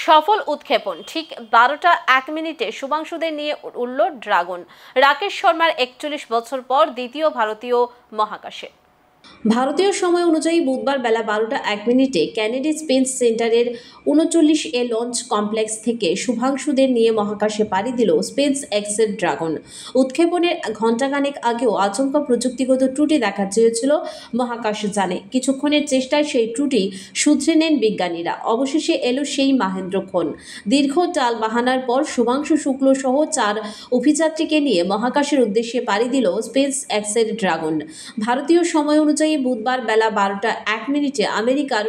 সফল উৎক্ষেপণ ঠিক 12টা 1 মিনিটে শুভাংশুদের নিয়ে উড়ল ড্রাগন। রাকেশ শর্মার 41 বছর পর দ্বিতীয় ভারতীয় মহাকাশে। ভারতীয় সময় অনুযায়ী বুধবার বেলা 12টা 1 মিনিটে কেনেডি স্পেস সেন্টারের 39A লঞ্চ কমপ্লেক্স থেকে শুভাংশুদের নিয়ে মহাকাশে পাড়ি দিল স্পেস এক্সের ড্রাগন। উৎক্ষেপণের ঘণ্টাখানেক আগেও আচমকা প্রযুক্তিগত ত্রুটি দেখা দিয়েছিল মহাকাশযানে। কিছুক্ষণের চেষ্টায় সেই ত্রুটি শুধরে নেন বিজ্ঞানীরা। অবশেষে এলো সেই মাহেন্দ্রক্ষণ। দীর্ঘ টাল বাহানার পর শুভাংশু শুক্ল সহ 4 অভিযাত্রীকে নিয়ে মহাকাশের উদ্দেশ্যে পাড়ি দিল স্পেস এক্সের ড্রাগন। ভারতীয় সময় অনুযায়ী বুধবার বেলা 12টা 1 মিনিটে আমেরিকার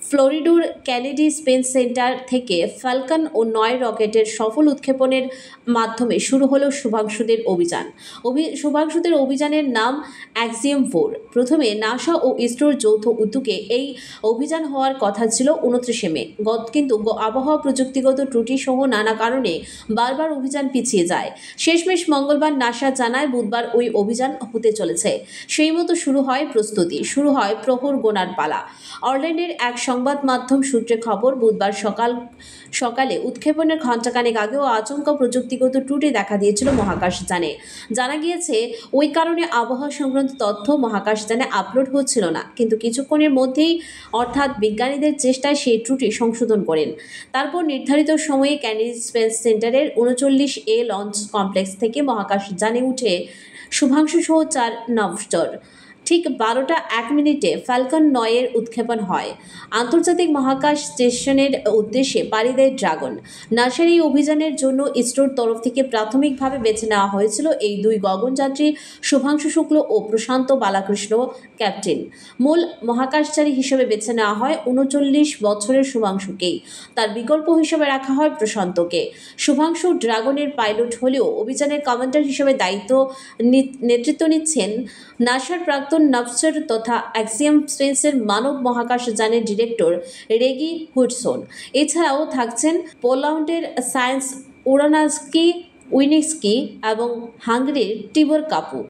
ফ্লোরিডার কেনেডি স্পেস সেন্টার থেকে ফ্যালকন 9 রকেটের সফল উৎক্ষেপণের মাধ্যমে শুরু হলো শুভাংশুদের অভিযান। শুভাংশুদের অভিযানের নাম অ্যাক্সিয়াম 4। প্রথমে নাসা ও ইসরোর যৌথ উদ্যোগে এই অভিযান হওয়ার কথা ছিল 29 মে, কিন্তু আবহাওয়া প্রযুক্তিগত ত্রুটি সহ নানা কারণে বারবার অভিযান পিছিয়ে যায়। শেষমেশ মঙ্গলবার নাসা জানায় বুধবার ওই অভিযান হতে চলেছে। সেই মতো শুরু হয় প্রস্তুতি, শুরু হয় প্রহর গোনার পালা। অরল্যান্ডের এক সংবাদ মাধ্যম সূত্রে খবর, বুধবার সকালে উৎক্ষেপণের ঘণ্টাখানেক আগেও আচমকা প্রযুক্তিগত ত্রুটি দেখা দিয়েছিল মহাকাশযানে। জানা গিয়েছে ওই কারণে আবহাওয়া সংক্রান্ত তথ্য মহাকাশযানে আপলোড হচ্ছিল না, কিন্তু কিছুক্ষণের মধ্যেই অর্থাৎ বিজ্ঞানীদের চেষ্টায় সেই ত্রুটি সংশোধন করেন। তারপর নির্ধারিত সময়ে কেনেডি স্পেস সেন্টারের 39A লঞ্চ কমপ্লেক্স থেকে মহাকাশযানে উঠে শুভাংশু সহ 4 নভশ্চর। ঠিক 12টা 1 মিনিটে ফ্যালকন 9 উৎক্ষেপণ হয়। আন্তর্জাতিক মহাকাশ স্টেশনের উদ্দেশ্যে পাড়ি দেয় ড্রাগন। নাসার এই অভিযানের জন্য ইসরোর তরফ থেকে প্রাথমিকভাবে বেছে নেওয়া হয়েছিল এই 2 গগনযাত্রী শুভাংশু শুক্ল ও প্রশান্ত বালাকৃষ্ণ ক্যাপ্টেন। মূল মহাকাশচারী হিসেবে বেছে নেওয়া হয় 39 বছরের শুভাংশুকেই। তার বিকল্প হিসেবে রাখা হয় প্রশান্তকে। শুভাংশু ড্রাগনের পাইলট হলেও অভিযানের কমান্ডার হিসেবে নেতৃত্ব নিচ্ছেন নাসার প্রাক্তন নভশ্চর তথা অ্যাক্সিয়াম স্পেসের মানব মহাকাশযানের ডিরেক্টর রেগি হুডসন। এছাড়াও থাকছেন পোল্যান্ডের সায়েন্স উরানাস্কি উইনিস্কি এবং হাঙ্গেরির টিবর কাপু।